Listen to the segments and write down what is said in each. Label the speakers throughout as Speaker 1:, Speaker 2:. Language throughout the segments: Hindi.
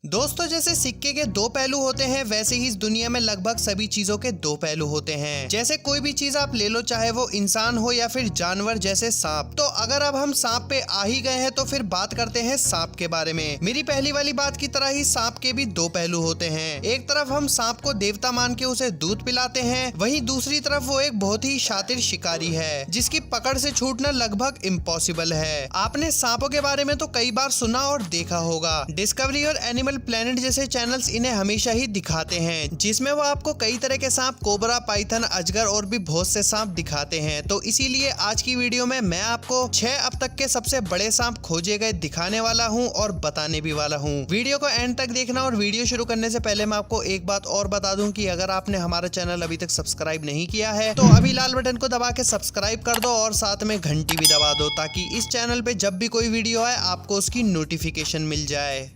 Speaker 1: दोस्तों, जैसे सिक्के के दो पहलू होते हैं वैसे ही इस दुनिया में लगभग सभी चीजों के दो पहलू होते हैं। जैसे कोई भी चीज आप ले लो, चाहे वो इंसान हो या फिर जानवर जैसे सांप। तो अगर अब हम सांप पे आ ही गए हैं तो फिर बात करते हैं सांप के बारे में। मेरी पहली वाली बात की तरह ही सांप के भी दो पहलू होते हैं। एक तरफ हम सांप को देवता मान के उसे दूध पिलाते हैं, वहीं दूसरी तरफ वो एक बहुत ही शातिर शिकारी है जिसकी पकड़ से छूटना लगभग इम्पॉसिबल है। आपने सांपों के बारे में तो कई बार सुना और देखा होगा। डिस्कवरी और एनिमल प्लेनेट जैसे चैनल्स इन्हें हमेशा ही दिखाते हैं, जिसमें वो आपको कई तरह के सांप, कोबरा, पाइथन, अजगर और भी बहुत से सांप दिखाते हैं। तो इसीलिए आज की वीडियो में मैं आपको 6 अब तक के सबसे बड़े सांप खोजे गए दिखाने वाला हूं और बताने भी वाला हूं। वीडियो को एंड तक देखना। और वीडियो शुरू करने से पहले मैं आपको एक बात और बता दूं कि अगर आपने हमारा चैनल अभी तक सब्सक्राइब नहीं किया है तो अभी लाल बटन को दबा के सब्सक्राइब कर दो और साथ में घंटी भी दबा दो, ताकि इस चैनल पे जब भी कोई वीडियो आए आपको उसकी नोटिफिकेशन मिल जाए।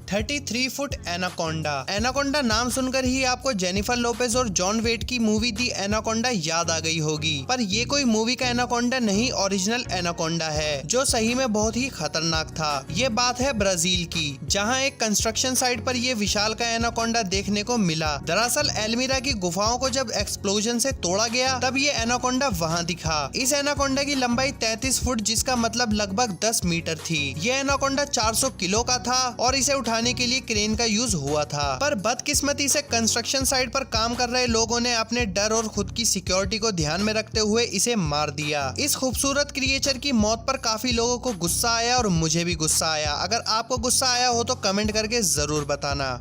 Speaker 1: 33 फुट एनाकोंडा। एनाकोंडा नाम सुनकर ही आपको जेनिफर लोपेज और जॉन वेट की मूवी दी एनाकोंडा याद आ गई होगी, पर ये कोई मूवी का एनाकोंडा नहीं, ओरिजिनल एनाकोंडा है जो सही में बहुत ही खतरनाक था। ये बात है ब्राजील की, जहां एक कंस्ट्रक्शन साइट पर ये विशाल का एनाकोंडा देखने को मिला। दरअसल एल्मीरा की गुफाओं को जब एक्सप्लोजन से तोड़ा गया तब ये एनाकोंडा वहां दिखा। इस एनाकोंडा की लंबाई 33 फुट जिसका मतलब लगभग 10 मीटर थी। ये एनाकोंडा 400 किलो का था और इसे उठाने के लिए क्रेन का यूज हुआ था। पर बदकिस्मती से कंस्ट्रक्शन साइट पर काम कर रहे लोगों ने अपने डर और खुद की सिक्योरिटी को ध्यान में रखते हुए इसे मार दिया। इस खूबसूरत क्रिएचर की मौत पर काफी लोगों को गुस्सा आया और मुझे भी गुस्सा आया। अगर आपको गुस्सा आया हो तो कमेंट करके जरूर बताना।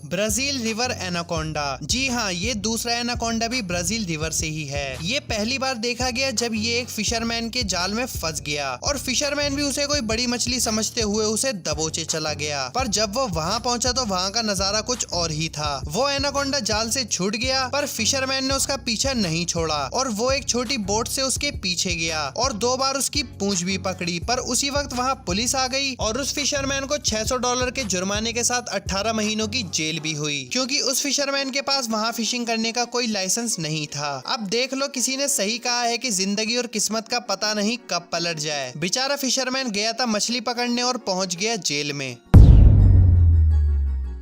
Speaker 1: Brazil river anaconda. जी हाँ, ये दूसरा एनाकोंडा भी ब्राजील रिवर से ही है। ये पहली बार देखा गया जब ये एक फिशरमैन के जाल में फंस गया और फिशरमैन भी उसे कोई बड़ी मछली समझते हुए उसे दबोचे चला गया। पर जब वो वहाँ पहुंचा तो वहाँ का नजारा कुछ और ही था। वो एनाकोंडा जाल से छूट गया पर फिशरमैन ने उसका पीछा नहीं छोड़ा और वो एक छोटी बोट से उसके पीछे गया और 2 बार उसकी पूंछ भी पकड़ी। पर उसी वक्त वहाँ पुलिस आ गई और उस फिशरमैन को $600 के जुर्माने के साथ 18 महीनों की जेल भी हुई, क्योंकि उस फिशरमैन के पास वहां फिशिंग करने का कोई लाइसेंस नहीं था। अब देख लो, किसी ने सही कहा है कि जिंदगी और किस्मत का पता नहीं कब पलट जाए। बेचारा फिशरमैन गया था मछली पकड़ने और पहुंच गया जेल में।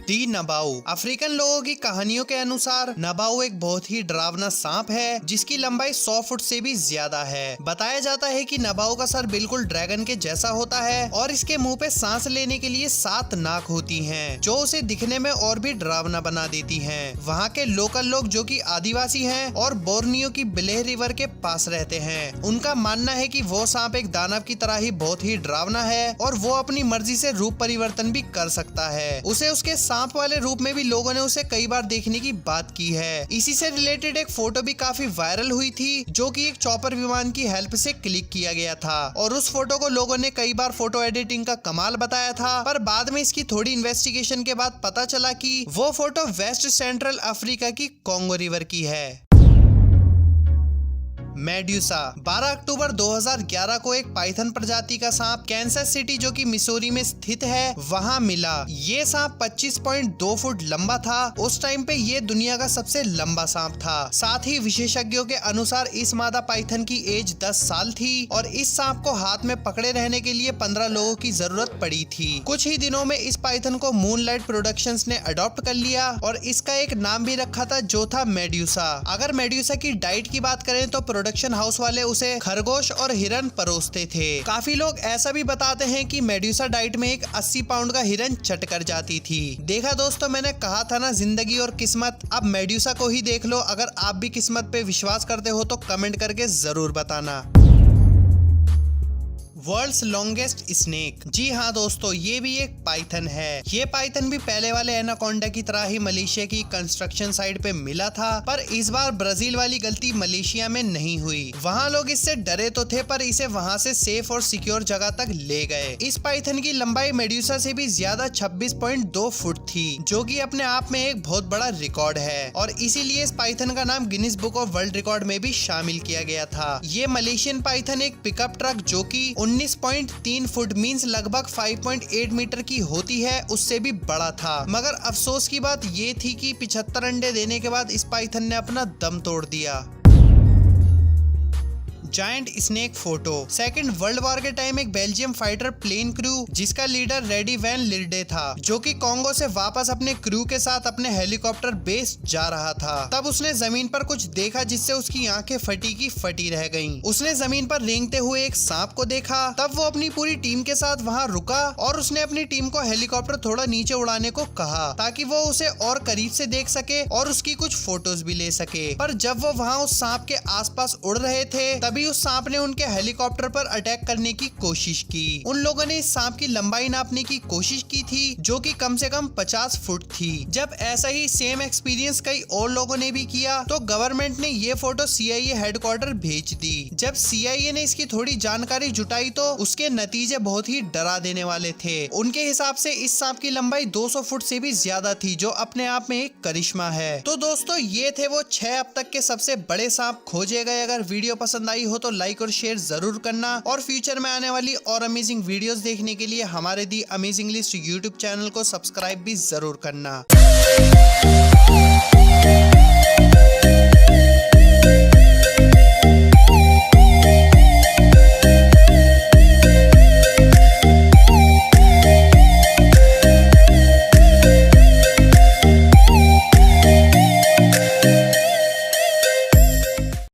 Speaker 1: दी नबाऊ। अफ्रीकन लोगों की कहानियों के अनुसार नबाऊ एक बहुत ही डरावना सांप है जिसकी लंबाई 100 फुट से भी ज्यादा है। बताया जाता है कि नबाऊ का सर बिल्कुल ड्रैगन के जैसा होता है और इसके मुंह पे सांस लेने के लिए 7 नाक होती हैं, जो उसे दिखने में और भी डरावना बना देती हैं। वहाँ के लोकल लोग जो कि आदिवासी हैं और बोर्नियो की बिलेह रिवर के पास रहते हैं, उनका मानना है कि वो सांप एक दानव की तरह ही बहुत ही डरावना है और वो अपनी मर्जी से रूप परिवर्तन भी कर सकता है। उसे उसके सांप वाले रूप में भी लोगों ने उसे कई बार देखने की बात की है। इसी से रिलेटेड एक फोटो भी काफी वायरल हुई थी, जो कि एक चॉपर विमान की हेल्प से क्लिक किया गया था और उस फोटो को लोगों ने कई बार फोटो एडिटिंग का कमाल बताया था। पर बाद में इसकी थोड़ी इन्वेस्टिगेशन के बाद पता चला कि वो फोटो वेस्ट सेंट्रल अफ्रीका की कॉन्गो रिवर की है। मेड्यूसा। 12 अक्टूबर 2011 को एक पाइथन प्रजाति का सांप कैंसस सिटी, जो कि मिसौरी में स्थित है, वहां मिला। ये सांप 25.2 फुट लंबा था। उस टाइम पे ये दुनिया का सबसे लंबा सांप था। साथ ही विशेषज्ञों के अनुसार इस मादा पाइथन की एज 10 साल थी और इस सांप को हाथ में पकड़े रहने के लिए 15 लोगों की जरूरत पड़ी थी। कुछ ही दिनों में इस पाइथन को मूनलाइट प्रोडक्शंस ने अडॉप्ट कर लिया और इसका एक नाम भी रखा था जो था मेड्यूसा। अगर मेड्यूसा की डाइट की बात करें तो प्रोडक्शन हाउस वाले उसे खरगोश और हिरन परोसते थे। काफी लोग ऐसा भी बताते हैं कि मेड्यूसा डाइट में एक 80 पाउंड का हिरन चट कर जाती थी। देखा दोस्तों, मैंने कहा था ना, जिंदगी और किस्मत। अब मेड्यूसा को ही देख लो। अगर आप भी किस्मत पे विश्वास करते हो तो कमेंट करके जरूर बताना। World's longest snake. जी हाँ दोस्तों, ये भी एक पाइथन है। ये पाइथन भी पहले वाले एनाकोंडा की तरह ही मलेशिया की कंस्ट्रक्शन साइट पे मिला था, पर इस बार ब्राजील वाली गलती मलेशिया में नहीं हुई। वहाँ लोग इससे डरे तो थे पर इसे वहाँ से सेफ और सिक्योर जगह तक ले गए। इस पाइथन की लंबाई मेड्यूसा से भी ज्यादा 26.2 फुट थी, जो कि अपने आप में एक बहुत बड़ा रिकॉर्ड है और इसीलिए इस पाइथन का नाम Guinness book of world record में भी शामिल किया गया था। ये मलेशियन पाइथन एक पिकअप ट्रक जो कि 19.3 फुट मींस लगभग 5.8 मीटर की होती है, उससे भी बड़ा था। मगर अफसोस की बात ये थी कि 75 अंडे देने के बाद इस पाइथन ने अपना दम तोड़ दिया। Giant snake photo. Second world war के टाइम एक बेल्जियम फाइटर प्लेन क्रू जिसका लीडर रेडी वैन लिल्डे था, जो कि कांगो से वापस अपने क्रू के साथ अपने हेलीकॉप्टर बेस जा रहा था। तब उसने जमीन पर कुछ देखा जिससे उसकी आंखें फटी की फटी रह गईं। उसने जमीन पर रेंगते हुए एक सांप को देखा। तब वो अपनी पूरी टीम के साथ वहां रुका और उसने अपनी टीम को हेलीकॉप्टर थोड़ा नीचे उड़ाने को कहा ताकि वो उसे और करीब से देख सके और उसकी कुछ फोटोज भी ले सके। पर जब वो वहां उस सांप के आसपास उड़ रहे थे तभी उस सांप ने उनके हेलीकॉप्टर पर अटैक करने की कोशिश की। उन लोगों ने इस सांप की लंबाई नापने की कोशिश की थी जो कि कम से कम 50 फुट थी। जब ऐसा ही सेम एक्सपीरियंस कई और लोगों ने भी किया तो गवर्नमेंट ने ये फोटो CIA हेडक्वार्टर भेज दी। जब CIA ने इसकी थोड़ी जानकारी जुटाई तो उसके नतीजे बहुत ही डरा देने वाले थे। उनके हिसाब से इस सांप की लंबाई 200 फुट से भी ज्यादा थी, जो अपने आप में एक करिश्मा है। तो दोस्तों ये थे वो 6 अब तक के सबसे बड़े सांप खोजे गए। अगर वीडियो पसंद आई हो तो लाइक और शेयर जरूर करना और फ्यूचर में आने वाली और अमेजिंग वीडियोस देखने के लिए हमारे दी अमेजिंग लिस्ट यूट्यूब चैनल को सब्सक्राइब भी जरूर करना।